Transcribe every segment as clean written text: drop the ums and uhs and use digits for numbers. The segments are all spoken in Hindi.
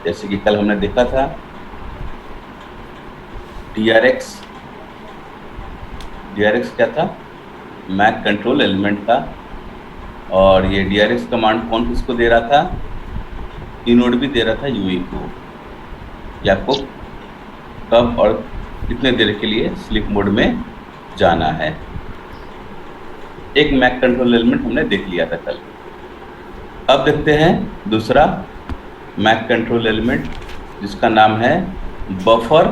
जैसे कि कल हमने देखा था DRX क्या था? मैक कंट्रोल एलिमेंट था। और ये DRX कमांड कौन किसको दे रहा था? इनोड भी दे रहा था यूई को, कि आपको कब और कितने देर के लिए स्लीप मोड में जाना है। एक मैक कंट्रोल एलिमेंट हमने देख लिया था कल। अब देखते हैं दूसरा मैक कंट्रोल एलिमेंट, जिसका नाम है बफर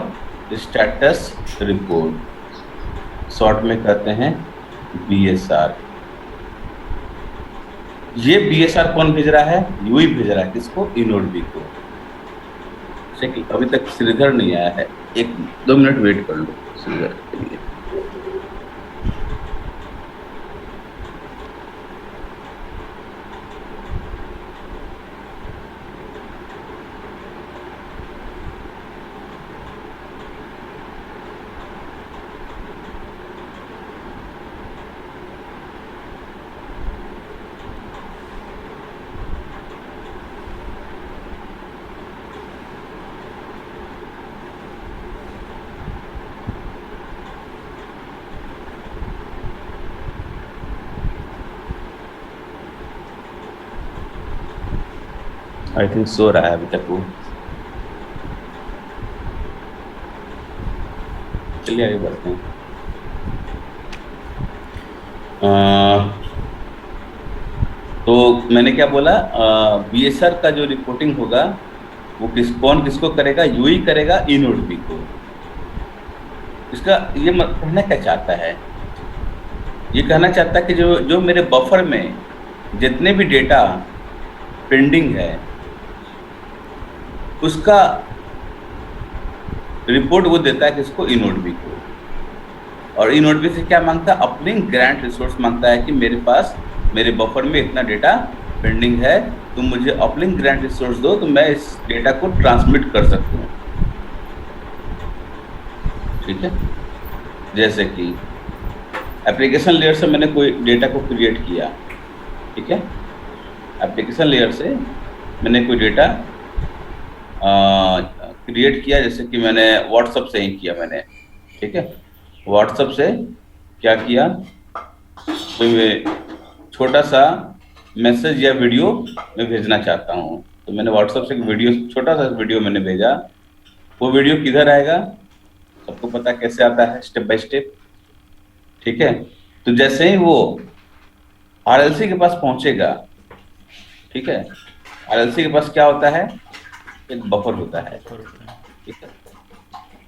स्टेटस रिपोर्ट, शॉर्ट में कहते हैं BSR। ये BSR कौन भेज रहा है? यूई भेज रहा है। किसको? इनोड बी को। अभी तक श्रीधर नहीं आया है, 1-2 मिनट वेट कर लो श्रीधर के लिए। आई थिंक सो रहा है अभी तक वो। चलिए आगे बढ़ते हैं। तो मैंने क्या बोला, BSR का जो रिपोर्टिंग होगा वो कौन किसको करेगा? यूई करेगा इनोड बी को। इसका ये कहना क्या चाहता है? ये कहना चाहता है कि जो मेरे बफर में जितने भी डेटा पेंडिंग है उसका रिपोर्ट वो देता है किसको? इनोड बी को। और इनोड बी से क्या मांगता है? अपलिंक ग्रांट रिसोर्स मांगता है कि मेरे पास मेरे बफर में इतना डेटा पेंडिंग है, तुम मुझे अपलिंक ग्रांट रिसोर्स दो तो मैं इस डेटा को ट्रांसमिट कर सकता हूँ। ठीक है, जैसे कि एप्लीकेशन लेयर से मैंने कोई डेटा को क्रिएट किया। ठीक है, एप्लीकेशन लेयर से मैंने कोई डेटा क्रिएट किया, जैसे कि मैंने व्हाट्सएप से ही किया मैंने। ठीक है, व्हाट्सएप से क्या किया, तो मैं छोटा सा मैसेज या वीडियो मैं भेजना चाहता हूँ, तो मैंने व्हाट्सएप से एक वीडियो, छोटा सा वीडियो मैंने भेजा। वो वीडियो किधर आएगा? सबको पता कैसे आता है, स्टेप बाय स्टेप। ठीक है, तो जैसे ही वो RLC के पास पहुंचेगा, ठीक है, RLC के पास क्या होता है? एक बफर होता है। ठीक है,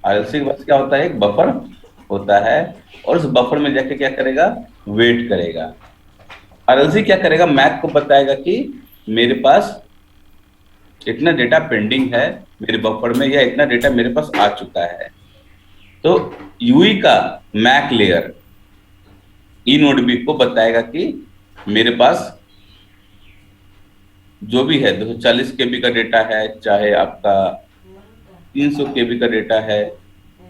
RLC के पास क्या होता है? एक बफर होता है, और उस बफर में जाके क्या करेगा? वेट करेगा। RLC क्या करेगा? मैक को बताएगा कि मेरे पास इतना डेटा पेंडिंग है मेरे बफर में, या इतना डेटा मेरे पास आ चुका है। तो यूई का मैक लेयर इनोड बी को बताएगा कि मेरे पास जो भी है 240 KB का डेटा है, चाहे आपका 300 KB का डेटा है,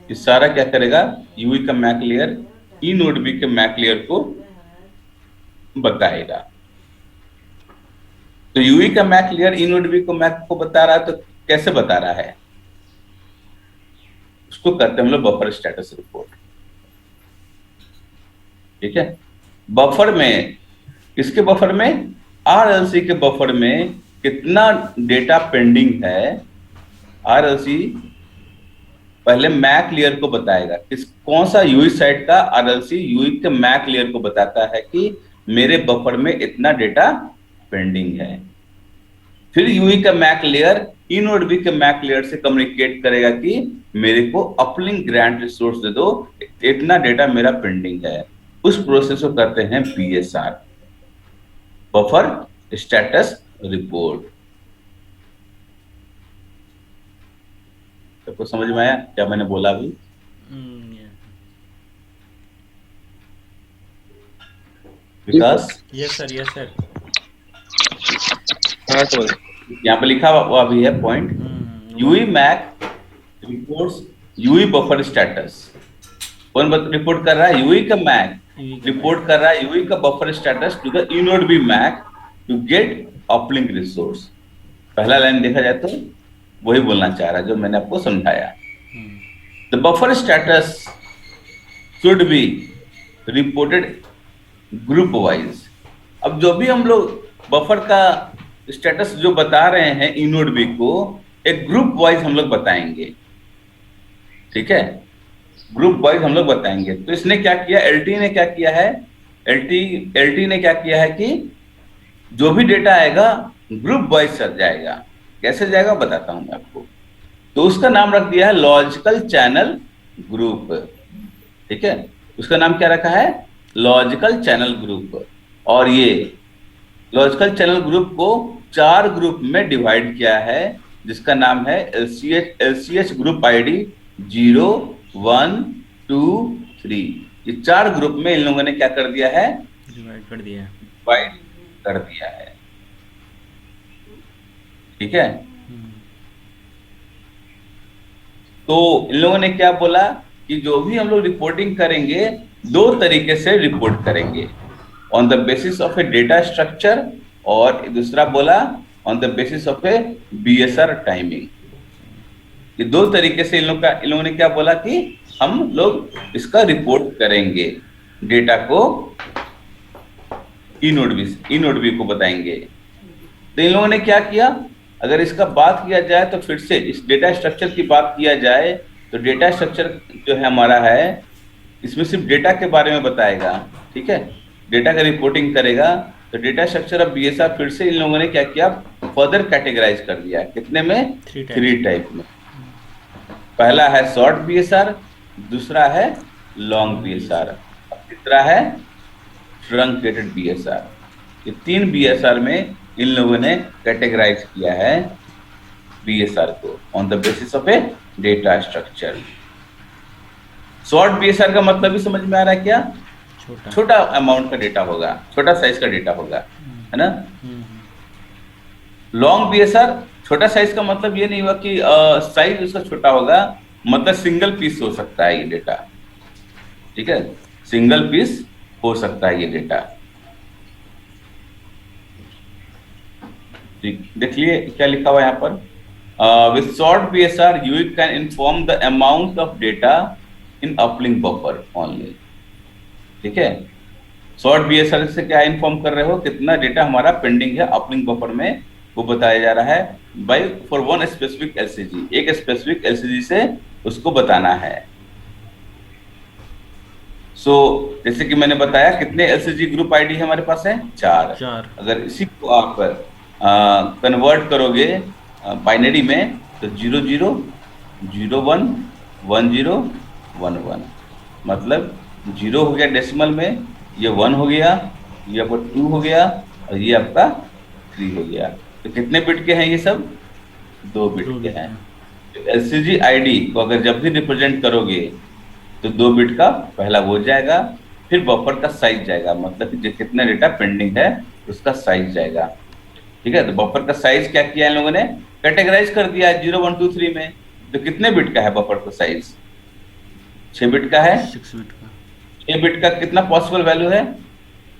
ये सारा क्या करेगा? यूई का मैक लेयर इनोड बी के मैक लेयर को बताएगा। तो यूई का मैक लेयर इनोड बी को मैक को बता रहा है, तो कैसे बता रहा है? उसको कहते हैं हम लोग बफर स्टेटस रिपोर्ट। ठीक है, बफर में, किसके बफर में? RLC के बफर में कितना डेटा पेंडिंग है, RLC पहले मैक लेयर को बताएगा। कौन सा यूई साइड का? RLC यूई के मैक लेयर को बताता है कि मेरे बफर में इतना डेटा पेंडिंग है। फिर यूई का मैक लेयर इनोड बी के मैक लेयर से कम्युनिकेट करेगा कि मेरे को अपलिंक ग्रांट रिसोर्स दे दो, इतना डेटा मेरा पेंडिंग है। उस प्रोसेस को करते हैं BSR, बफर स्टेटस रिपोर्ट। सबको समझ में आया क्या मैंने बोला अभी? Vikas? Yes sir, yes sir. हाँ सर, यहाँ पे लिखा हुआ भी है point, UE MAC reports UE buffer status. कौन रिपोर्ट कर रहा है? यूई का मैक रिपोर्ट कर रहा है यूई का buffer status to the eNodeB MAC to get uplink resource. पहला लाइन देखा जाए तो वही बोलना चाह रहा जो मैंने आपको समझाया। The buffer status should be reported group wise. अब जो भी हम लोग बफर का स्टेटस जो बता रहे हैं इनोड बी को, एक ग्रुप वाइज हम लोग बताएंगे, ठीक है, ग्रुप वाइज हम लोग बताएंगे। तो इसने क्या किया, एलटी ने क्या किया है, एलटी ने क्या किया है कि जो भी डेटा आएगा ग्रुप वाइज सर जाएगा। कैसे जाएगा बताता हूं मैं आपको। तो उसका नाम रख दिया है लॉजिकल चैनल ग्रुप, ठीक है, उसका नाम क्या रखा है, लॉजिकल चैनल ग्रुप। और ये लॉजिकल चैनल ग्रुप को 4 ग्रुप में डिवाइड किया है, जिसका नाम है एलसीएच ग्रुप आईडी 0, 1, 2, 3। ये 4 ग्रुप में इन लोगों ने क्या कर दिया है, डिवाइड कर दिया है, डिवाइड कर दिया है, ठीक है। तो इन लोगों ने क्या बोला कि जो भी हम लोग रिपोर्टिंग करेंगे 2 तरीके से रिपोर्ट करेंगे, on the basis of A data structure, और दूसरा बोला on the basis of A BSR timing. ये 2 तरीके से इन लोगों ने क्या बोला कि हम लोग इसका रिपोर्ट करेंगे, डेटा को इनोड बी को बताएंगे। तो इन लोगों ने क्या किया, अगर इसका बात किया जाए तो फिर से इस डेटा स्ट्रक्चर की बात किया जाए तो डेटा स्ट्रक्चर जो है हमारा है, इसमें सिर्फ डेटा के बारे में बताएगा, ठीक है, डेटा का रिपोर्टिंग करेगा। तो डेटा स्ट्रक्चर ऑफ बीएसआर फिर से इन लोगों ने क्या किया, फर्दर कैटेगराइज कर दिया, कितने में, 3 टाइप में। पहला है शॉर्ट बीएसआर, दूसरा है लॉन्ग बीएसआर, तीसरा है ट्रंकेटेड बीएसआर। ये 3 बीएसआर में इन लोगों ने कैटेगराइज किया है बीएसआर को on the basis of A data structure. Short BSR का मतलब भी समझ में आ रहा है क्या, छोटा अमाउंट का डेटा होगा, छोटा साइज का डेटा होगा, है ना। लॉन्ग बीएसआर छोटा साइज का मतलब ये नहीं हुआ कि साइज उसका छोटा होगा, मतलब सिंगल पीस हो सकता है ये डेटा, ठीक है, सिंगल पीस हो सकता है ये डेटा। देखिए क्या लिखा हुआ है यहाँ पर, with short BSR you can inform the amount of data in uplink buffer only, ठीक है। शॉर्ट बीएसआर से क्या इन्फॉर्म कर रहे हो, कितना डेटा हमारा पेंडिंग है अपलिंक बफर में, वो बताया जा रहा है बाय फॉर वन स्पेसिफिक एलसीजी, एक स्पेसिफिक एलसीजी से उसको बताना है। सो जैसे कि मैंने बताया कितने एलसीजी ग्रुप आईडी हमारे पास है, 4। अगर इसी को आप कन्वर्ट करोगे बाइनरी में तो 00, 01, 10, 11, मतलब 0 हो गया डेसिमल में, ये 1 हो गया, ये आपका 2 हो गया, और ये आपका 3 हो गया। तो कितने बिट के हैं ये सब, 2 बिट के हैं। तो एलसीजी आईडी को अगर जब भी रिप्रेजेंट करोगे तो 2 बिट का पहला वो जाएगा, फिर बफर का साइज जाएगा, मतलब कि कितना डेटा पेंडिंग है उसका साइज जाएगा, ठीक है। तो बफर का साइज क्या किया इन लोगों ने, कैटेगराइज कर दिया 0, 1, 2, 3 में। तो कितने बिट का है बफर का साइज, 6 बिट का है, 6 बिट का। 6 बिट का कितना पॉसिबल वैल्यू है,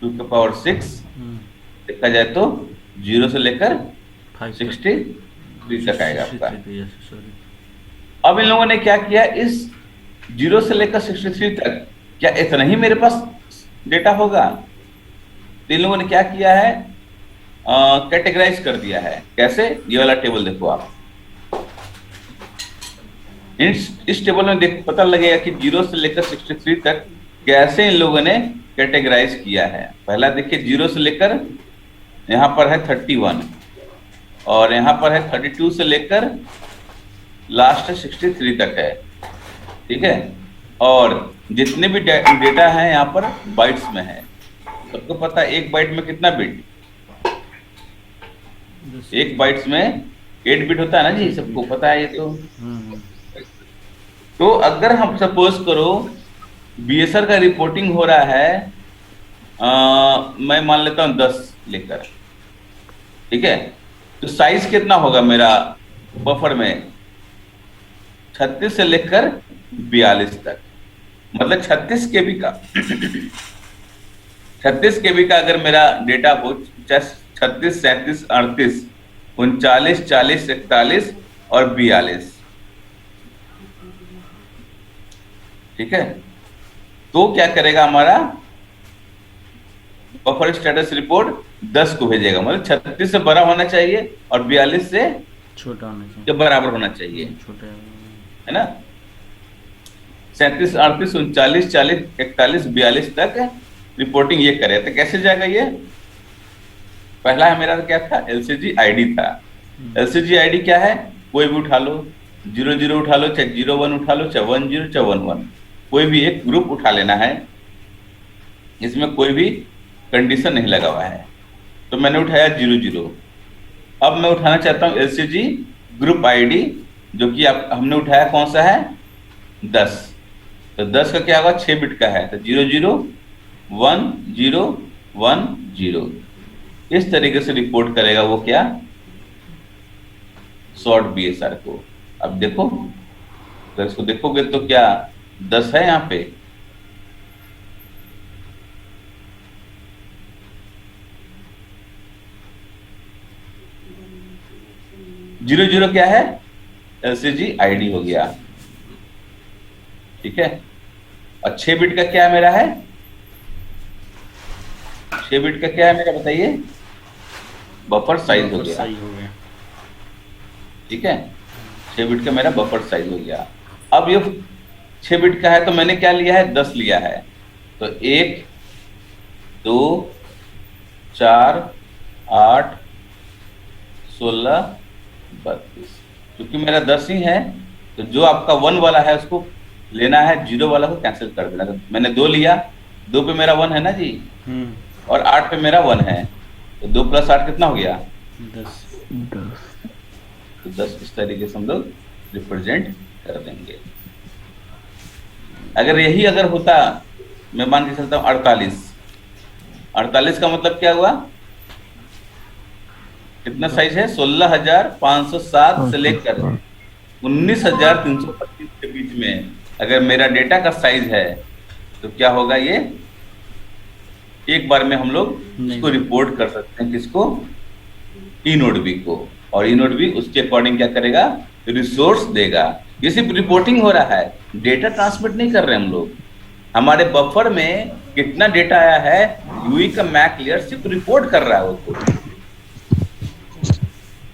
2⁶ देखा जाए तो 0 से लेकर 63 तक आएगा आपका। अब इन लोगों ने क्या किया, इस 0 से लेकर 63 तक क्या इतना ही मेरे पास डेटा होगा, तो इन लोगों ने क्या किया है, कैटेगराइज कर दिया है। कैसे, ये वाला टेबल देखो आप, इस टेबल में देख पता लगेगा कि 0 से लेकर 63 तक कैसे इन लोगों ने कैटेगराइज किया है। पहला देखिए 0 से लेकर यहाँ पर है 31, और यहाँ पर है 32 से लेकर लास्ट 63 तक है, ठीक है। और जितने भी डेटा है यहाँ पर बाइट्स में है। सबको पता है 1 बाइट में कितना बिट, 1 बाइट्स में 8 बिट होता है ना जी, सबको पता है ये तो अगर हम सपोज करो बीएसआर का रिपोर्टिंग हो रहा है मैं मान लेता हूँ 10 लेकर, ठीक है, तो साइज कितना होगा मेरा बफर में, 36 से लेकर 42 तक, मतलब 36 केबी का 36 केबी का अगर मेरा डेटा हो, 36, 37, 38, 39, 40, 41, और 42, ठीक है। तो क्या करेगा हमारा बफर स्टेटस रिपोर्ट 10 को भेजेगा, मतलब 36 से बड़ा होना चाहिए और 42 से छोटा होना चाहिए, के बराबर होना चाहिए, छोटा है ना। 37, 38, 39, 40, 41, 42 तक रिपोर्टिंग ये करे। तो कैसे जाएगा ये? पहला है मेरा क्या था, एलसीजी आईडी था। एलसीजी आईडी क्या है, कोई भी उठा लो, 00 उठा लो, चाहे 01 उठा लो, चाहे 10, चाहे 11, कोई भी एक ग्रुप उठा लेना है, इसमें कोई भी कंडीशन नहीं लगा हुआ है। तो मैंने उठाया 00। अब मैं उठाना चाहता हूं एलसीजी ग्रुप आईडी, जो कि आप हमने उठाया कौन सा है, 10। तो 10 का क्या होगा, 6 बिट का है, तो 001010। इस तरीके से रिपोर्ट करेगा वो क्या, शॉर्ट बीएसआर को। अब देखो, अगर इसको देखोगे तो क्या 10 है यहाँ पे, जीरो जीरो क्या है, एलसीजी आईडी हो गया, ठीक है। और 6 बिट का क्या मेरा है, 6 बिट का क्या है मेरा बताइए, बफर साइज हो गया, ठीक है। 6 बिट का मेरा बफर साइज हो गया। अब ये 6 बिट का है तो मैंने क्या लिया है, 10 लिया है। तो 1 2 4 8 16 32, क्योंकि मेरा 10 ही है, तो जो आपका 1 वाला है उसको लेना है, 0 वाला को कैंसिल कर देना। तो मैंने 2 लिया, 2 पे मेरा 1 है ना जी, और 8 पे मेरा 1 है, तो 2 + 8 कितना हो गया, 10। तो 10 इस तरीके से हम लोग रिप्रेजेंट कर देंगे। अगर यही अगर होता, मैं मान के चलता हूँ 48 का मतलब क्या हुआ, कितना साइज है, 16,507 से लेकर 19,325 के बीच में अगर मेरा डेटा का साइज है, तो क्या होगा, ये एक बार में हम लोग इसको रिपोर्ट कर सकते हैं, किसको, इनोडबी को। और इनोडबी उसके अकॉर्डिंग क्या करेगा, रिसोर्स देगा। ये सिर्फ रिपोर्टिंग हो रहा है, डेटा ट्रांसमिट नहीं कर रहे हम लोग। हमारे बफर में कितना डेटा आया है, यूई का मैक लेयर सिर्फ रिपोर्ट कर रहा है उसको,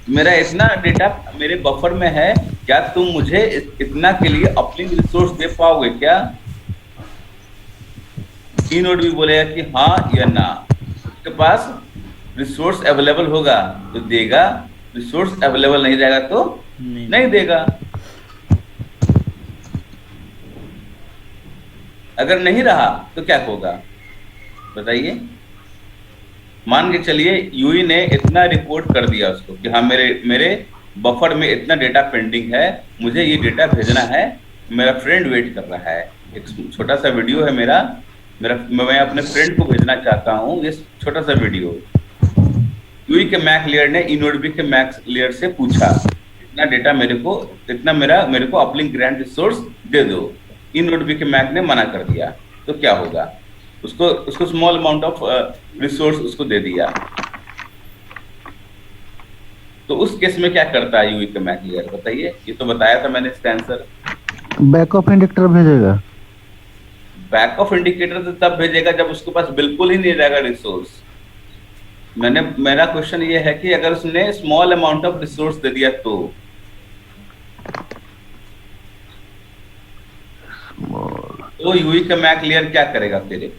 मेरा इतना डेटा मेरे बफर में है, क्या तुम मुझे इतना के लिए अपलिंक रिसोर्स दे पाओगे क्या? इनोड भी बोलेगा कि हाँ या ना, उसके पास रिसोर्स अवेलेबल होगा तो देगा, रिसोर्स अवेलेबल नहीं रहेगा तो नहीं देगा। अगर नहीं रहा तो क्या होगा बताइए। मान के चलिए यूई ने इतना रिपोर्ट कर दिया उसको कि हाँ मेरे बफर में इतना डेटा पेंडिंग है, मुझे ये डेटा भेजना है, मेरा फ्रेंड वेट कर रहा है। एक छोटा सा वीडियो है मेरा मैं अपने फ्रेंड को भेजना चाहता हूँ, ये छोटा सा वीडियो। यूई के मैक लेयर ने इनोडबी के मैक लेयर से पूछा इतना डेटा मेरे को अपलिंक ग्रांट रिसोर्स दे दो। इनोडबी के मैक ने मना कर दिया, तो क्या होगा, उसको स्मॉल अमाउंट ऑफ रिसोर्स उसको दे दिया। तो उस केस में क्या करता है यूई का मैक लेयर बताइए, ये तो बताया था मैंने इसका आंसर। बैक ऑफ इंडिकेटर भेजेगा। बैक ऑफ इंडिकेटर तो तब भेजेगा जब उसके पास बिल्कुल ही नहीं रहेगा रिसोर्स। मेरा क्वेश्चन ये है कि अगर उसने स्मॉल अमाउंट ऑफ रिसोर्स दे दिया तो यूई का मैक लेयर क्या करेगा फिर।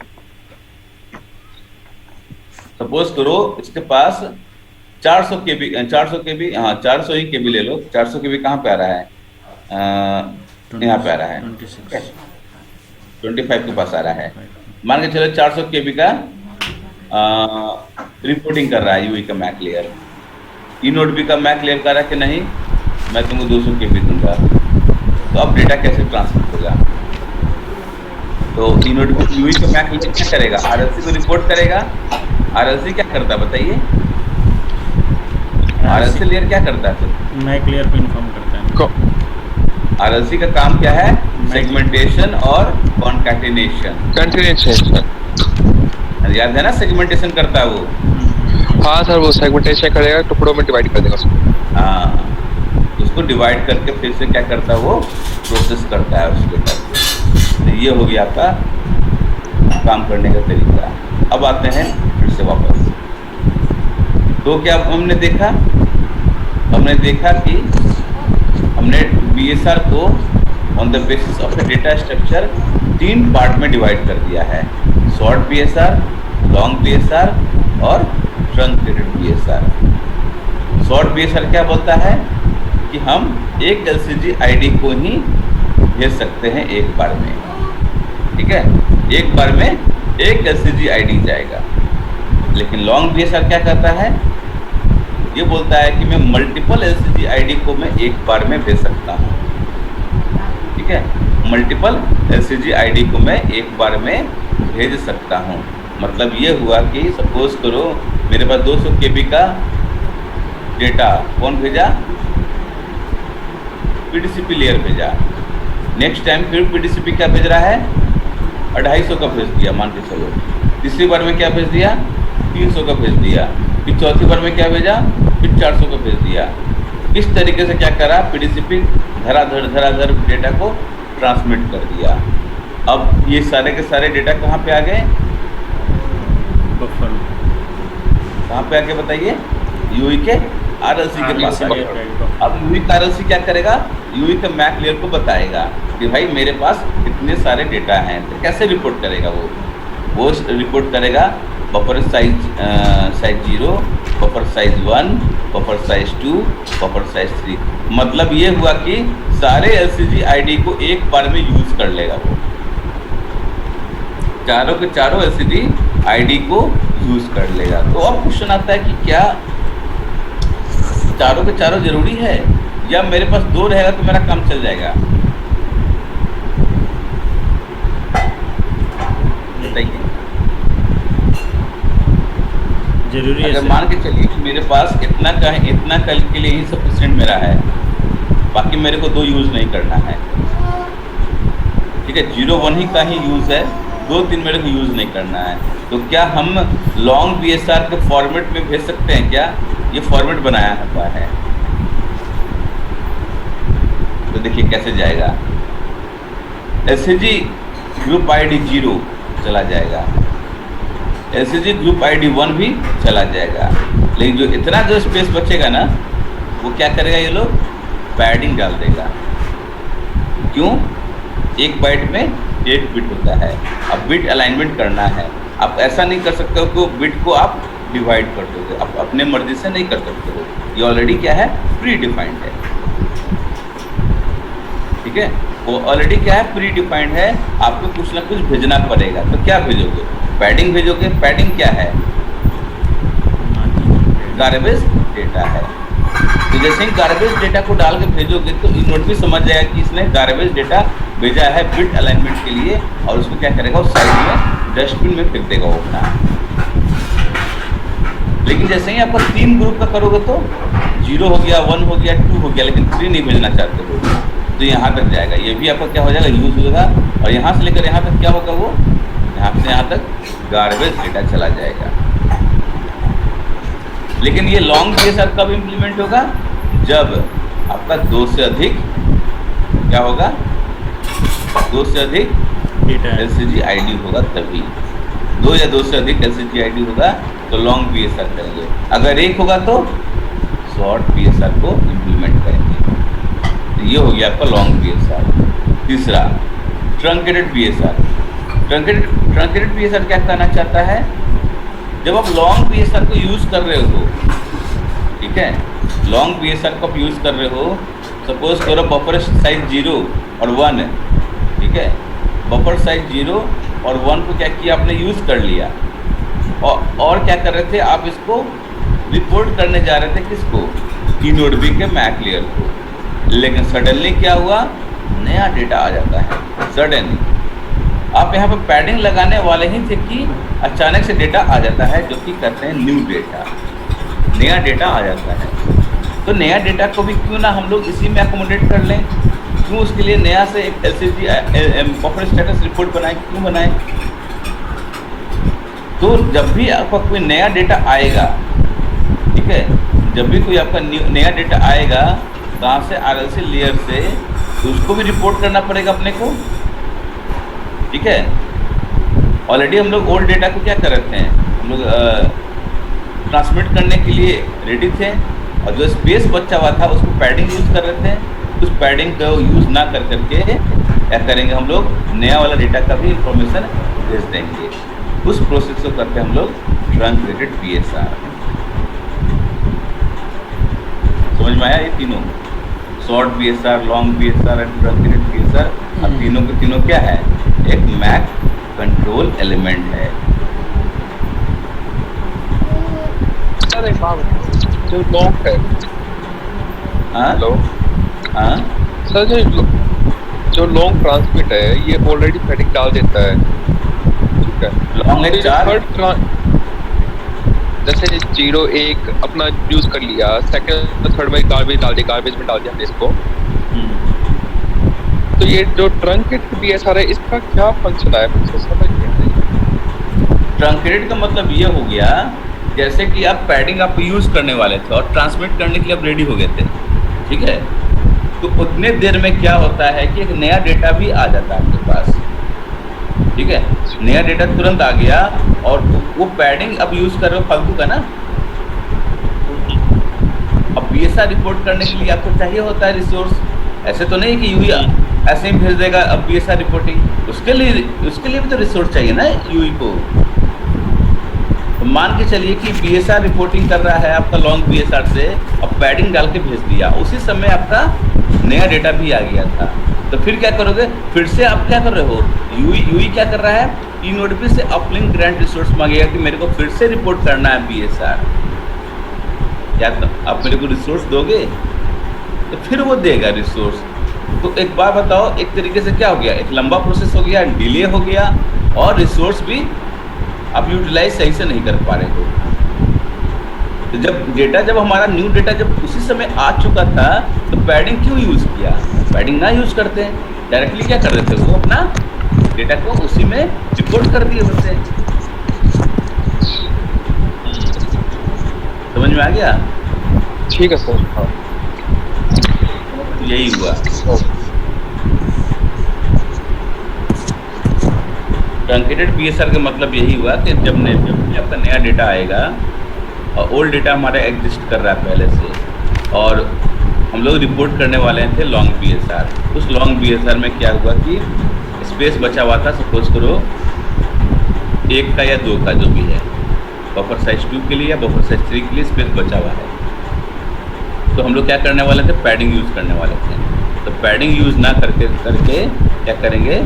सपोज करो इसके पास 400 केबी हाँ 400 ही केबी ले लो। 400 केबी कहाँ पे आ रहा है, यहाँ पे आ रहा है 25 के पास आ रहा है। मान के चलो 400 केबी का रिपोर्टिंग कर रहा है यूई का मैक लेयर। इनोडबी का मैक लेयर कर रहा है कि नहीं, मैं तुमको 200 केबी दूंगा। तो अब डेटा कैसे ट्रांसफर होगा, तो इनोडबी यूई का मैक लेयर क्या करेगा, आरएलसी को रिपोर्ट करेगा। आरएलसी क्या करता है बताइए, आरएलसी लेयर क्या करता है फिर, मैक लेयर को इन्फॉर्म करता है। आरएलसी का काम क्या है, सेगमेंटेशन और कॉन्कैटिनेशन। याद है ना, सेगमेंटेशन करता है वो। हाँ सर, वो सेगमेंटेशन करेगा, टुकड़ों में डिवाइड कर देगा उसको। हाँ, उस उसको डिवाइड करके फिर से क्या करता है, वो प्रोसेस करता है उस डेटा को। तो ये हो गया आपका काम करने का तरीका। अब आते हैं फिर से वापस। तो क्या हमने देखा कि हमने BSR को on the basis of the data structure 3 part में डिवाइड कर दिया है, शॉर्ट BSR, लॉन्ग BSR और ट्रंकेटेड BSR। शॉर्ट BSR क्या बोलता है कि हम एक LCG ID को ही भेज सकते हैं एक बार में, ठीक है, एक बार में एक LCG ID जाएगा। लेकिन लॉन्ग BSR क्या कहता है, ये बोलता है कि मैं मल्टीपल LCG ID को मैं एक बार में भेज सकता हूँ, ठीक है, मल्टीपल LCG ID को मैं एक बार में भेज सकता हूँ। मतलब ये हुआ कि सपोज करो मेरे पास 200 KB का डेटा कौन भेजा, PDCP लेयर भेजा। नेक्स्ट टाइम फिर PDCP क्या भेज रहा है, 250 का भेज दिया मान के चलो। तीसरी बार में क्या भेज दिया, 300 का भेज दिया। फिर चौथी बार में क्या भेजा, फिर 400 का भेज दिया। इस तरीके से क्या करा, PDCP धराधर डेटा को ट्रांसमिट कर दिया। अब ये सारे के सारे डेटा कहाँ पे आ गए, बफर में। कहाँ पे आके बताइए, यूई के RLC के पास। अब यूई का RLC क्या करेगा, यूई के मैक लेयर को बताएगा कि भाई मेरे पास इतने सारे डेटा हैं। तो कैसे रिपोर्ट करेगा वो रिपोर्ट करेगा buffer size 0, buffer size 1, buffer size 2, buffer size 3। मतलब ये हुआ कि सारे LCG ID को एक बार में यूज कर लेगा वो, चारों के चारों LCG ID को यूज कर लेगा। तो अब क्वेश्चन आता है कि क्या चारों के चारों जरूरी है, या मेरे पास 2 रहेगा तो मेरा काम चल जाएगा, बताइए। जरूरी है अगर मान के चलिए कि मेरे पास इतना कल के लिए ही सफिशिएंट मेरा है, बाकी मेरे को 2 यूज नहीं करना है, ठीक है, 0, 1 ही का ही यूज है, 2, 3 मेरे को यूज नहीं करना है। तो क्या हम लॉन्ग BSR के फॉर्मेट में भेज सकते हैं क्या, ये फॉर्मेट बनाया हुआ है। तो देखिए कैसे जाएगा, LCG ग्रुप ID 0 चला जाएगा, LCG ग्रुप ID 1 भी चला जाएगा। लेकिन जो इतना जो स्पेस बचेगा ना, वो क्या करेगा, ये लोग पैडिंग डाल देगा। क्यों, एक बाइट में 1 बिट होता है। अब बिट अलाइनमेंट करना है, आप ऐसा नहीं कर सकते हो कि बिट को आप डिवाइड कर दोगे, आप अपने मर्जी से नहीं कर सकते हो। ये ऑलरेडी क्या है, प्री डिफाइंड है, ठीक है, वो ऑलरेडी क्या है, प्री डिफाइंड है। आपको कुछ ना कुछ भेजना पड़ेगा। तो क्या भेजोगे, पैडिंग भेजोगे। पैडिंग क्या है, गार्बेज डेटा है। तो जैसे ही गार्बेज डेटा को डाल के भेजोगे तो इनोड भी समझ जाएगा कि इसने गार्बेज डेटा भेजा है बिट अलाइनमेंट के लिए, और उसको क्या करेगा, उस साइड में डस्टबिन में फेंक देगा वो अपना। लेकिन जैसे ही आपका 3 ग्रुप का करोगे तो 0 हो गया, 1 हो गया, 2 हो गया, लेकिन 3 नहीं भेजना चाहते हो, तो यहाँ तक जाएगा। ये भी आपका क्या हो जाएगा, यूज होगा। और यहाँ से लेकर यहाँ तक क्या होगा, वो यहाँ से यहाँ तक गार्बेज डेटा चला जाएगा। लेकिन ये लॉन्ग BSR कब इम्प्लीमेंट होगा, जब आपका 2 से अधिक क्या होगा, 2 से अधिक LCG ID होगा, तभी 2 या 2 से अधिक LCG ID होगा तो लॉन्ग BSR करेंगे। अगर 1 होगा तो शॉर्ट BSR को इम्प्लीमेंट करेंगे। तो ये हो गया आपका लॉन्ग BSR। तीसरा ट्रंकेटेड BSR। ट्रंकेटेड BSR क्या कहना चाहता है, जब आप लॉन्ग BSR को यूज़ कर रहे हो, ठीक है, लॉन्ग BSR को आप यूज़ कर रहे हो, सपोज करो बफर साइज 0 और 1 है, ठीक है, बफर साइज 0 और 1 को क्या किया आपने, यूज़ कर लिया, और क्या कर रहे थे आप, इसको रिपोर्ट करने जा रहे थे, किसको, TNODB के मैक लेयर को। लेकिन सडनली क्या हुआ, नया डेटा आ जाता है। सडनली आप यहाँ पर पैडिंग लगाने वाले ही थे कि अचानक से डेटा आ जाता है, जो कि कहते हैं न्यू डेटा, नया डेटा आ जाता है। तो नया डेटा को भी क्यों ना हम लोग इसी में अकोमोडेट कर लें, क्यों उसके लिए नया से एक LCG बफर स्टेटस रिपोर्ट बनाए, क्यों बनाए। तो जब भी आपका कोई नया डेटा आएगा, ठीक है, जब भी कोई आपका नया डेटा आएगा कहाँ से, RLC लेयर से, तो उसको भी रिपोर्ट करना पड़ेगा अपने को। ठीक है, ऑलरेडी हम लोग ओल्ड डेटा को क्या कर रहे थे, हम लोग ट्रांसमिट करने के लिए रेडी थे, और जो स्पेस बचा हुआ था उसको पैडिंग यूज़ कर रहे थे। उस पैडिंग को यूज़ ना कर करके क्या करेंगे, हम लोग नया वाला डेटा का भी इंफॉर्मेशन भेज देंगे। उस प्रोसेस को करते हैं हम लोग ट्रंकेटेड BSR। समझ में आया ये तीनों, short BSR, long BSR and truncated BSR। अब तीनों के तीनों क्या है, एक मैक कंट्रोल एलिमेंट है। सर एक बात बताओ, जो लॉन्ग है, हाँ हेलो हाँ सर, जो लॉन्ग ट्रांसमिट है ये ऑलरेडी पैडिंग डाल देता है, ठीक है। लॉन्ग है 4, जैसे 0 1 अपना यूज कर लिया, सेकंड थर्ड में गार्बेज डाल दिया, गार्बेज में डाल दिया हमने इसको। तो ये जो ट्रंकेट BSR है इसका क्या फंक्शन है, मुझे समझ नहीं आई। ट्रंकेटेड का मतलब ये हो गया, जैसे कि आप पैडिंग आप यूज करने वाले थे और ट्रांसमिट करने के लिए आप रेडी हो गए थे, ठीक है, तो उतने देर में क्या होता है कि एक नया डेटा भी आ जाता है आपके पास। ठीक है, नया डेटा तुरंत आ गया, और वो पैडिंग अब यूज कर रहे हो फालतू का ना। अब BSR रिपोर्ट करने के लिए आपको चाहिए होता है रिसोर्स, ऐसे तो नहीं कि यूई ऐसे ही भेज देगा अब BSR रिपोर्टिंग, उसके लिए भी तो रिसोर्स चाहिए ना यूई को। तो मान के चलिए कि BSR रिपोर्टिंग कर रहा है आपका लॉन्ग BSR से, अब पैडिंग डाल के भेज दिया, उसी समय आपका नया डेटा भी आ गया था। तो फिर क्या करोगे, फिर से आप क्या कर रहे हो, यूई क्या कर रहा है, eNodeP से अपलिंक ग्रांट रिसोर्स मांगेगा कि मेरे को फिर से रिपोर्ट करना है BSR। क्या आप मेरे को रिसोर्स दोगे, तो फिर वो देगा रिसोर्स। तो एक बार बताओ, एक तरीके से क्या हो गया, एक लंबा प्रोसेस हो गया, डिले हो गया, और रिसोर्स भी आप यूटिलाइज सही से नहीं कर पा रहे हो। तो जब हमारा न्यू डेटा जब उसी समय आ चुका था, तो पैडिंग क्यों यूज़ किया, पैडिंग ना यूज़ करते, डायरेक्टली क्या कर देते, वो अपना डेटा को उसी में रिपोर्ट कर दिए होते। समझ में आ गया? ठीक है सर, हाँ यही हुआ। ट्रंकेटेड BSR का मतलब यही हुआ कि जब भी आपका नया डेटा आएगा, और ओल्ड डेटा हमारा एग्जिस्ट कर रहा है पहले से, और हम लोग रिपोर्ट करने वाले थे लॉन्ग BSR। उस लॉन्ग BSR में क्या हुआ कि स्पेस बचा हुआ था, सपोज करो 1 का या 2 का जो भी है, बफर साइज 2 के लिए या बफर साइज 3 के लिए स्पेस बचा हुआ है। तो हम लोग क्या करने वाले थे, पैडिंग यूज़ करने वाले थे। तो पैडिंग यूज़ ना करके क्या करेंगे,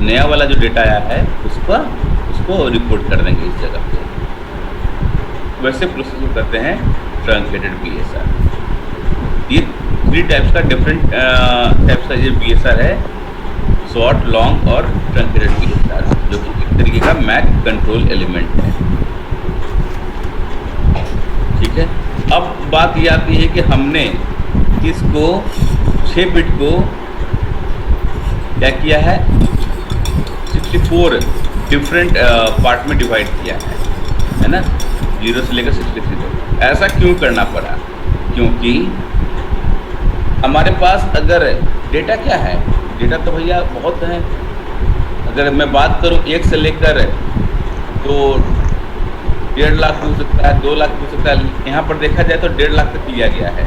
नया वाला जो डेटा आया है उसको रिपोर्ट कर देंगे इस जगह पे। वैसे प्रोसेस को करते हैं ट्रंकेटेड BSR। ये 3 टाइप्स का डिफरेंट टाइप्स का ये BSR है, शॉर्ट, लॉन्ग और ट्रंकेटेड BSR, जो कि एक तरीके का मैक कंट्रोल एलिमेंट है। ठीक है, अब बात ये आती है कि हमने इसको 6 बिट को क्या किया है, 64 डिफरेंट पार्ट में डिवाइड किया है ना, 0 से लेकर 63 तक। ऐसा क्यों करना पड़ा, क्योंकि हमारे पास अगर डेटा क्या है, डेटा तो भैया बहुत है। अगर मैं बात करूं 1 से लेकर तो 1.5 लाख हो सकता है, 2 लाख हो सकता है, यहाँ पर देखा जाए तो 1.5 लाख तक लिया गया है।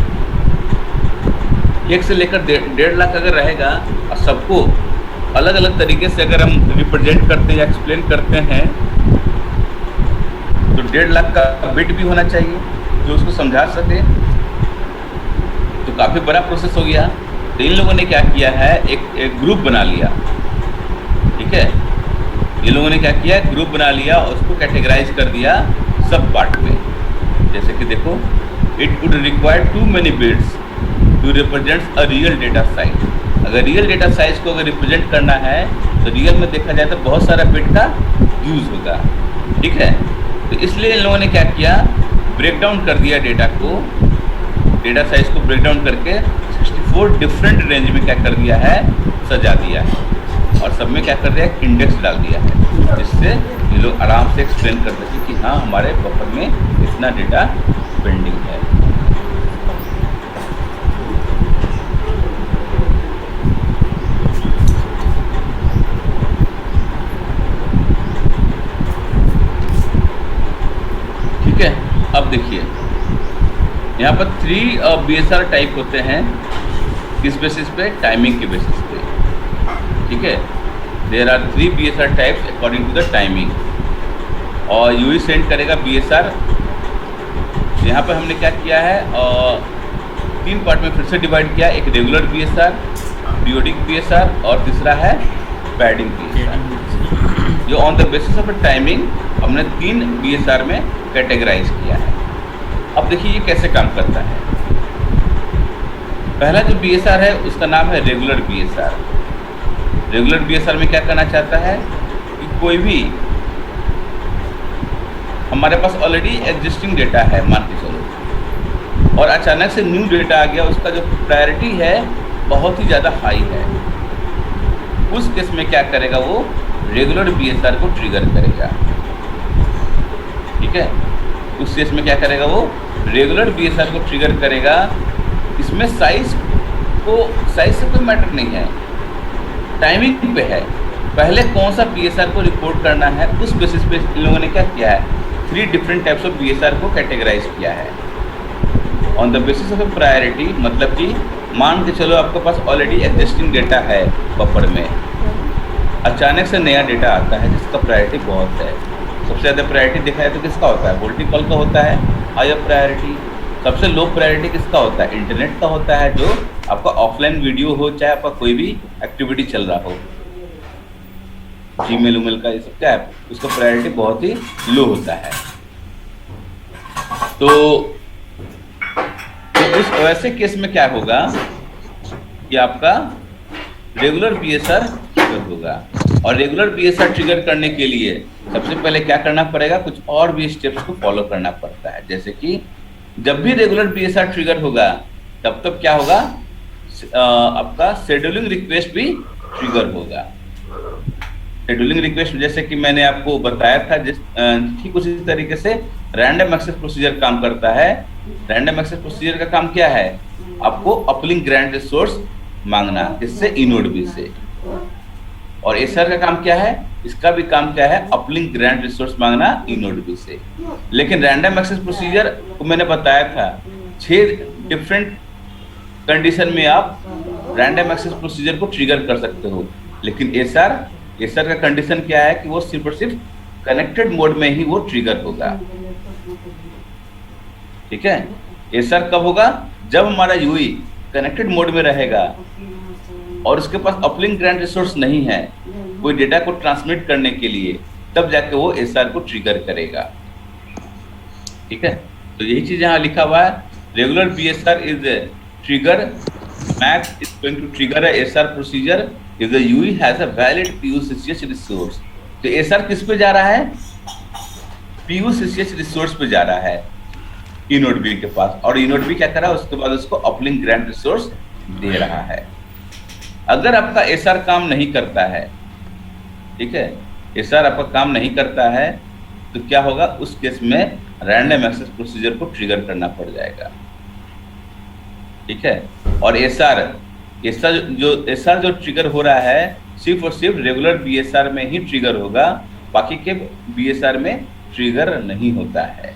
1 से लेकर 1.5 लाख अगर रहेगा, और सबको अलग अलग तरीके से अगर हम रिप्रेजेंट करते हैं या एक्सप्लेन करते हैं, तो 1.5 लाख का बिट भी होना चाहिए जो उसको समझा सके। तो काफ़ी बड़ा प्रोसेस हो गया। तो इन लोगों ने क्या किया है, एक ग्रुप बना लिया। ठीक है, ये लोगों ने क्या किया, ग्रुप बना लिया और उसको कैटेगराइज कर दिया सब पार्ट में। जैसे कि देखो, it would require too many bits to represent a real data size. अगर रियल डेटा साइज को अगर रिप्रेजेंट करना है, तो रियल में देखा जाए तो बहुत सारा बिट का यूज़ होगा। ठीक है, तो इसलिए इन लोगों ने क्या किया, ब्रेक डाउन कर दिया डेटा को, डेटा साइज को ब्रेक डाउन करके 64 डिफरेंट रेंज में क्या कर दिया है, सजा दिया है, और सब में क्या कर दिया है, इंडेक्स डाल दिया है, जिससे ये लोग आराम से एक्सप्लेन कर सकें कि हाँ हमारे बफर में इतना डेटा पेंडिंग है। अब देखिए यहाँ पर 3 BSR टाइप होते हैं, किस बेसिस पे? टाइमिंग के बेसिस पे, ठीक है। There are 3 BSR types according to the timing, और यूई सेंड करेगा BSR। यहाँ पर हमने क्या किया है, 3 पार्ट में फिर से डिवाइड किया, एक रेगुलर BSR, पीरियोडिक BSR और तीसरा है पैडिंग BSR, जो on the basis of timing हमने 3 BSR में कैटेगराइज किया है। अब देखिए ये कैसे काम करता है। पहला जो BSR है उसका नाम है रेगुलर BSR। रेगुलर BSR में क्या करना चाहता है कि कोई भी हमारे पास ऑलरेडी एग्जिस्टिंग डेटा है, मान के चलो, और अचानक से न्यू डेटा आ गया, उसका जो प्रायोरिटी है बहुत ही ज़्यादा हाई है, उस केस में क्या करेगा, वो रेगुलर BSR को ट्रिगर करेगा, ठीक है। उस केस में क्या करेगा, वो रेगुलर BSR को ट्रिगर करेगा। इसमें साइज से कोई मैटर नहीं है, टाइमिंग पे है, पहले कौन सा BSR को रिपोर्ट करना है, उस बेसिस पे इन लोगों ने क्या किया है, 3 डिफरेंट टाइप्स ऑफ BSR को कैटेगराइज किया है on the basis of priority. मतलब कि मान के चलो आपके पास ऑलरेडी एग्जिस्टिंग डेटा है बफर में, अचानक से नया डेटा आता है जिसका प्रायोरिटी बहुत है। सबसे ज़्यादा प्रायोरिटी देखा जाए तो किसका होता है, वोल्टी कॉल का होता है हायर प्रायोरिटी। सबसे लो प्रायोरिटी किसका होता है, इंटरनेट का होता है, जो आपका ऑफलाइन वीडियो हो, चाहे आपका कोई भी एक्टिविटी चल रहा हो, जीमेल उमेल का, ये सब क्या है, उसका प्रायोरिटी बहुत ही लो होता है। तो उस वैसे केस में क्या होगा कि आपका रेगुलर BSR ट्रिगर होगा, और रेगुलर BSR ट्रिगर करने के लिए सबसे पहले क्या करना पड़ेगा, कुछ और भी स्टेप्स को फॉलो करना पड़ता है। जैसे कि जब भी रेगुलर BSR ट्रिगर होगा तब तक क्या होगा, आपका शेड्यूलिंग रिक्वेस्ट भी ट्रिगर होगा। शेड्यूलिंग रिक्वेस्ट जैसे कि मैंने आपको बताया था, ठीक उसी तरीके से रैंडम एक्सेस प्रोसीजर काम करता है। रैंडम एक्सेस प्रोसीजर का काम क्या है, आपको अपलिंक ग्रांट रिसोर्स मांगना, किससे, इनोडबी से। और एसआर का काम क्या है, इसका भी काम क्या है, अपलिंक ग्रांट रिसोर्स मांगना इनोडबी से। लेकिन रैंडम एक्सेस प्रोसीजर को मैंने बताया था 6 डिफरेंट कंडीशन में आप रैंडम एक्सेस प्रोसीजर को ट्रिगर कर सकते हो। लेकिन एसआर का कंडीशन क्या है कि वो सिर्फ और सिर्फ कनेक्टेड मोड में ही वो ट्रिगर होगा, ठीक है। एसआर कब होगा, जब हमारा यूई कनेक्टेड मोड में रहेगा और उसके पास अपलिंक ग्रांट रिसोर्स नहीं है कोई डेटा को ट्रांसमिट करने के लिए, तब जाके वो एसआर को ट्रिगर करेगा, ठीक है। तो यही चीज यहाँ लिखा हुआ है, regular BSR is trigger, MAC is going to trigger a SR procedure if the UE has a valid PUCCH resource. तो एसआर किस पे जा रहा है, PUCCH रिसोर्स पे जा रहा है इनोडबी के पास, और इनोडबी क्या कर रहा है, उसके बाद उसको अपलिंक ग्रांट रिसोर्स दे रहा है। अगर आपका एसआर काम नहीं करता है, ठीक है, एसआर आपका काम नहीं करता है, तो क्या होगा, उस केस में रैंडम एक्सेस प्रोसीजर को ट्रिगर करना पड़ जाएगा, ठीक है। और एसआर जो ट्रिगर हो रहा है सिर्फ और सिर्फ रेगुलर BSR में ही ट्रिगर होगा, बाकी के BSR में ट्रिगर नहीं होता है।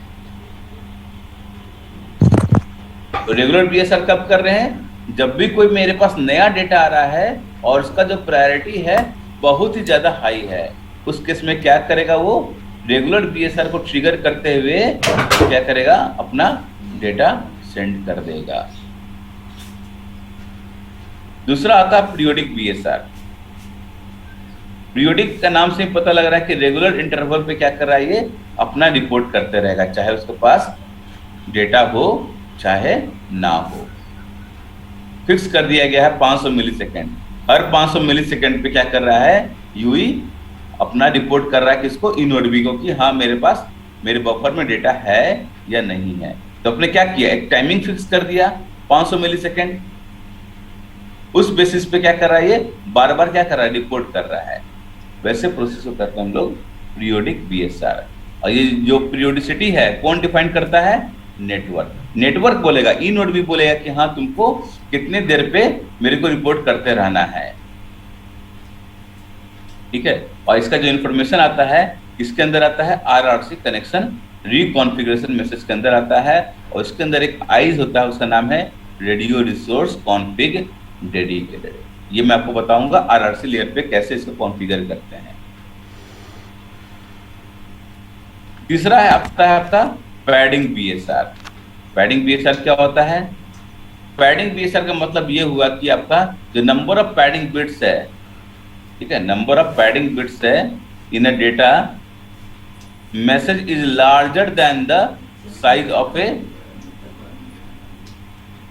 तो रेगुलर BSR कब कर रहे हैं, जब भी कोई मेरे पास नया डेटा आ रहा है और उसका जो प्रायोरिटी है बहुत ही ज्यादा हाई है, उस केस में क्या करेगा, वो रेगुलर BSR को ट्रिगर करते हुए क्या करेगा, अपना डेटा सेंड कर देगा। दूसरा आता है पीरियोडिक BSR। पीरियोडिक का नाम से पता लग रहा है कि रेगुलर इंटरवल पे क्या कर रहा है, ये अपना रिपोर्ट करते रहेगा, चाहे उसके पास डेटा हो चाहे ना हो। फिक्स कर दिया गया है 500 मिलीसेकंड। हर 500 मिलीसेकंड पे क्या कर रहा है, यूई अपना रिपोर्ट कर रहा है किसको, इनोडबी को, कि हाँ मेरे पास मेरे बफर में डेटा है या नहीं है। तो अपने क्या किया, एक टाइमिंग फिक्स कर दिया 500 मिलीसेकंड। उस बेसिस पे क्या कर रहा है, ये बार बार क्या कर रहा है, रिपोर्ट कर रहा है। वैसे प्रोसेस को करते हैं हम लोग पीरियोडिक BSR। और ये जो पीरियोडिसिटी है कौन डिफाइन करता है, नेटवर्क बोलेगा, इनोडबी बोलेगा कि हाँ तुमको कितने देर पे मेरे को रिपोर्ट करते रहना है, ठीक है। और इसका जो इंफॉर्मेशन आता है, इसके अंदर आता है RRC कनेक्शन रिकॉन्फ़िगरेशन मैसेज के अंदर आता है, और इसके अंदर एक आइज होता है, उसका नाम है रेडियो रिसोर्स कॉन्फ़िग डेडिकेटेड। ये मैं आपको बताऊंगा आरआरसी लेयर पे कैसे इसको कॉन्फ़िगर करते हैं। तीसरा है आपका पैडिंग बीएसआर। पैडिंग बीएसआर क्या होता है? पैडिंग बीएसआर का मतलब ये हुआ कि आपका जो नंबर ऑफ पैडिंग बिट्स है, ठीक है, नंबर ऑफ पैडिंग बिट्स है in a data message is larger than the size of a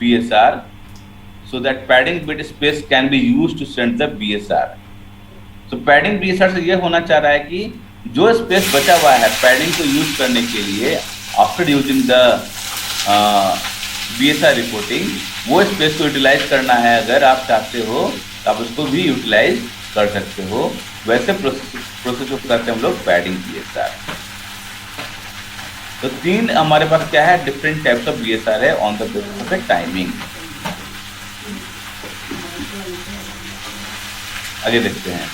BSR, so that padding bit space can be used to send the BSR. So padding BSR से ये होना चाह रहा है कि जो स्पेस बचा हुआ है पैडिंग को यूज करने के लिए after using the BSR reporting, वो स्पेस को यूटिलाइज करना है। अगर आप चाहते हो तो आप उसको भी यूटिलाइज कर सकते हो। वैसे प्रोसेस को करते हैं हम लोग पैडिंग BSR। तो तीन हमारे पास क्या है, डिफरेंट टाइप्स ऑफ BSR है on the basis of timing. आगे देखते हैं।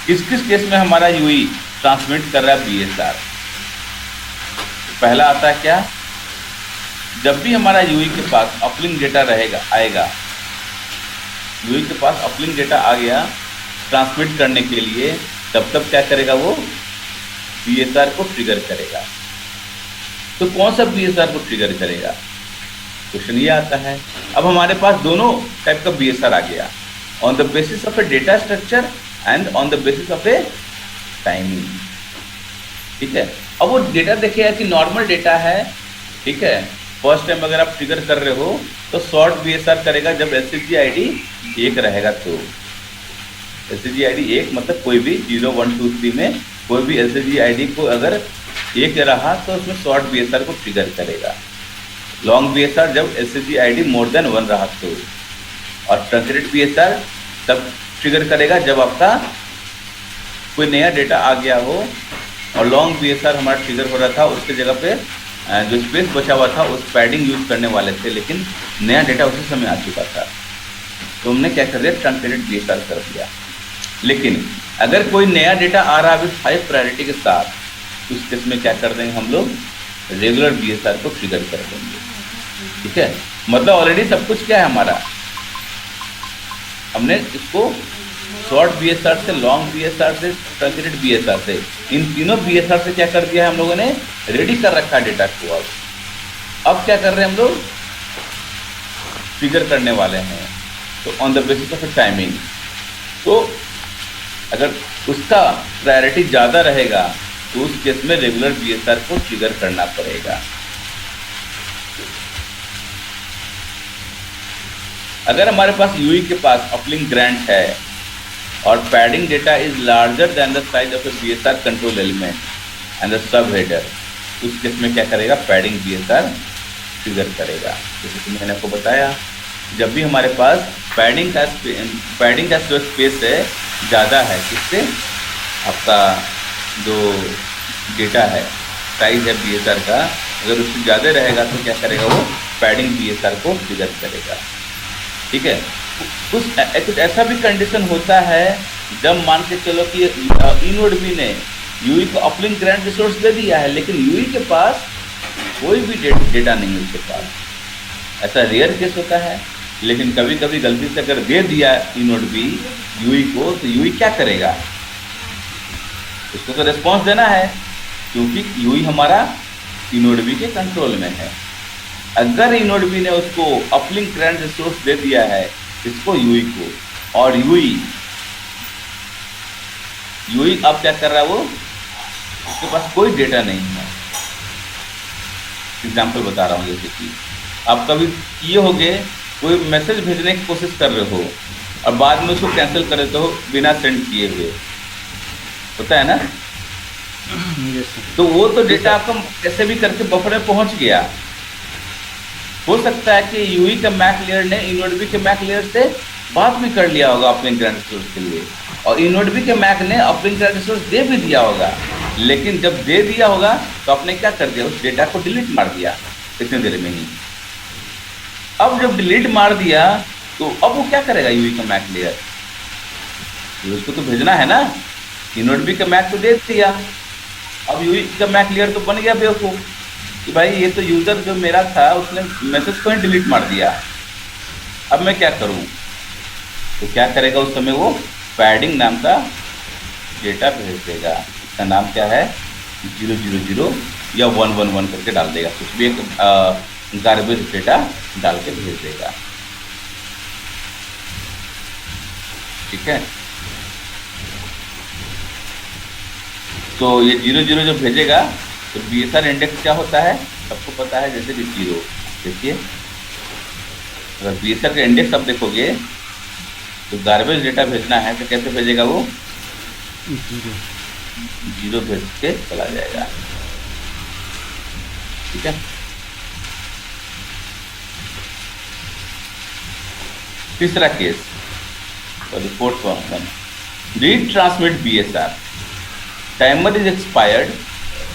किस किस केस में हमारा यूई ट्रांसमिट कर रहा है BSR? पहला आता है क्या, जब भी हमारा यूई के पास अपलिंक डेटा आएगा, यूई के पास अपलिंक डेटा आ गया ट्रांसमिट करने के लिए, तब क्या करेगा, वो BSR को ट्रिगर करेगा। तो कौन सा BSR को ट्रिगर करेगा? क्वेश्चन ये आता है। अब हमारे पास दोनों टाइप का BSR आ गया, on the basis of A data structure and on the basis of a timing. ठीक है, अब वो डेटा देखिएगा कि नॉर्मल डेटा है, ठीक है, फर्स्ट टाइम अगर आप ट्रिगर कर रहे हो तो शॉर्ट BSR करेगा जब SCG ID 1 रहेगा। तो SCG ID 1 मतलब कोई भी 0, 1, 2, 3 में कोई भी SCG ID को अगर 1 रहा तो उसमें शॉर्ट BSR को ट्रिगर करेगा। लॉन्ग BSR जब SCG ID मोर देन 1 रहा तो, और ट्रंकेटेड BSR तब ट्रिगर करेगा जब आपका कोई नया डेटा आ गया हो और लॉन्ग BSR हमारा ट्रिगर हो रहा था, उसके जगह पे जो स्पेस बचा हुआ था उस पैडिंग यूज करने वाले थे, लेकिन नया डेटा उसी समय आ चुका था, तो हमने क्या कर दिया, ट्रंकेटेड BSR कर दिया। लेकिन अगर कोई नया डेटा आ रहा है अभी 5 प्रायोरिटी के साथ, तो उस केस में क्या कर देंगे हम लोग, रेगुलर BSR को ट्रिगर कर देंगे। ठीक है, मतलब ऑलरेडी सब कुछ क्या है हमारा, हमने इसको शॉर्ट BSR से, लॉन्ग BSR से, ट्रंकेटेड BSR से, इन तीनों BSR से क्या कर दिया है हम लोगों ने, रेडी कर रखा डेटा को। अब क्या कर रहे हैं हम लोग, ट्रिगर करने वाले हैं, तो on the basis of timing. तो अगर उसका प्रायोरिटी ज़्यादा रहेगा तो उस केस में रेगुलर BSR को ट्रिगर करना पड़ेगा। अगर हमारे पास यूई के पास अपलिंक ग्रांट है और padding data is larger than the size of a BSR control element and the sub header, उस केस में क्या करेगा, पैडिंग BSR ट्रिगर करेगा। जैसे कि मैंने आपको बताया, जब भी हमारे पास पैडिंग का जो स्पेस है ज़्यादा है, किससे, आपका जो डेटा है, साइज है BSR का, अगर उससे ज़्यादा रहेगा तो क्या करेगा, वो पैडिंग BSR को ट्रिगर करेगा। ठीक है, कुछ ऐसा भी कंडीशन होता है जब मान के चलो कि इनोडबी ने यूई को अपलिंक ग्रांट रिसोर्स दे दिया है, लेकिन यूई के पास कोई भी डेटा नहीं है उसके पास। ऐसा रेयर केस होता है, लेकिन कभी कभी गलती से अगर दे दिया इनोडबी यूई को, तो यूई क्या करेगा, उसको तो रिस्पॉन्स देना है, क्योंकि यूई हमारा इनोडबी के कंट्रोल में है। अगर इनोडबी ने उसको अपलिंक ग्रांट रिसोर्स दे दिया है इसको, यूई को, और यूई अब क्या कर रहा है, वो उसके पास कोई डेटा नहीं है। एग्जाम्पल बता रहा हूँ, जैसे कि आप कभी किए होगे, कोई मैसेज भेजने की कोशिश कर रहे हो और बाद में उसको कैंसिल कर देते हो बिना सेंड किए हुए, होता है ना, तो वो तो डेटा आपका कैसे भी करके बफर में पहुंच गया। हो सकता है कि यूई का मैक लेयर ने इनोडबी के मैक लेयर से बात भी कर लिया होगा अपलिंक ग्रांट रिसोर्स के लिए, और इनोडबी के मैक ने अपलिंक ग्रांट रिसोर्स दे भी दिया होगा, लेकिन जब दे दिया होगा तो आपने क्या कर दिया, उस डेटा को डिलीट मार दिया इतनी देर में ही। अब जब डिलीट मार दिया तो अब वो क्या करेगा, यूई का मैक लेयर, उसको तो भेजना है ना, यूनिट बी का मैक तो दे दिया, अब यूई का मैक क्लियर तो बन गया बेवकूफ कि भाई ये तो यूजर जो मेरा था उसने मैसेज को ही डिलीट मार दिया, अब मैं क्या करूं? तो क्या करेगा उस समय वो पैडिंग नाम का डेटा भेज देगा। इसका नाम क्या है? 000 या 111 करके डाल देगा, कुछ भी एक गार्बेज डेटा डाल के भेज देगा। ठीक है, तो ये 00 जो भेजेगा तो BSR इंडेक्स क्या होता है सबको पता है, जैसे कि 0। देखिए अगर BSR का इंडेक्स आप देखोगे तो गार्बेज डेटा भेजना है तो कैसे भेजेगा वो? 0 भेज के चला जाएगा। ठीक है, तीसरा case report 1 retransmit BSR, timer is expired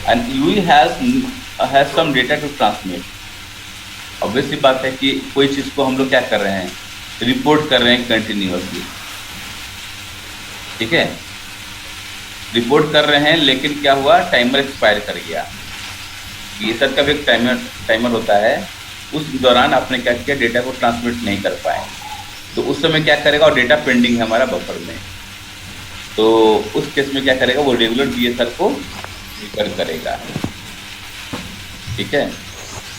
and UE has some data to transmit. Obvious सी बात है कि कोई चीज को हम लोग क्या कर रहे हैं, रिपोर्ट कर रहे हैं कंटिन्यूअसली। ठीक है, रिपोर्ट कर रहे हैं लेकिन क्या हुआ, टाइमर एक्सपायर कर गया। BSR का भी एक टाइमर होता है, उस दौरान आपने क्या किया, डेटा को ट्रांसमिट नहीं कर पाए, तो उस समय क्या करेगा, और डेटा पेंडिंग है हमारा बफर में, तो उस केस में क्या करेगा, वो रेगुलर BSR को ट्रिगर करेगा। ठीक है,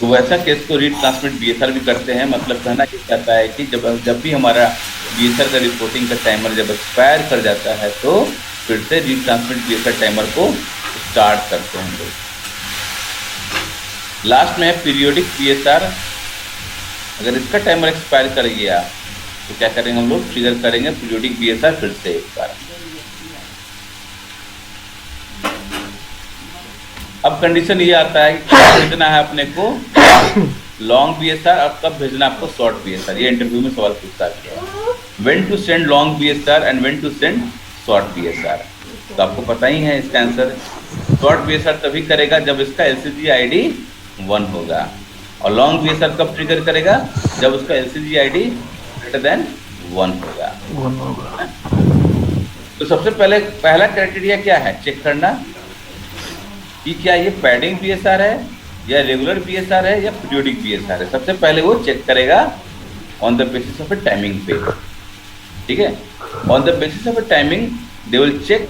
तो वैसा केस को रीड ट्रांसमिट BSR भी करते हैं। मतलब कहना ये चाहता है कि जब भी हमारा BSR का रिपोर्टिंग का टाइमर जब एक्सपायर कर जाता है तो फिर से रीड ट्रांसमिट BSR टाइमर को स्टार्ट करते हैं हम लोग। लास्ट में है पीरियोडिक BSR, अगर इसका टाइमर एक्सपायर कर गया तो क्या करेंगे हम लोग, ट्रिगर करेंगे पीरियोडिक BSR फिर से एक बार। अब कंडीशन ये आता है कि कब भेजना है अपने को लॉन्ग BSR और कब भेजना आपको शॉर्ट BSR। ये इंटरव्यू में सवाल पूछता है, when to send long BSR and when to send short BSR। तो आपको पता ही है इसका आंसर, शॉर्ट BSR तभी करेगा जब इसका LCG ID 1 होगा, और लॉन्ग BSR कब ट्रिगर करेगा, जब उसका LCG ID ग्रेटर देन 1 होगा। तो सबसे पहला क्राइटेरिया क्या है, चेक करना कि क्या ये पैडिंग BSR है या रेगुलर BSR है या पीरियोडिक BSR है। सबसे पहले वो चेक करेगा on the basis of a timing पे। ठीक है, on the basis of a timing they will check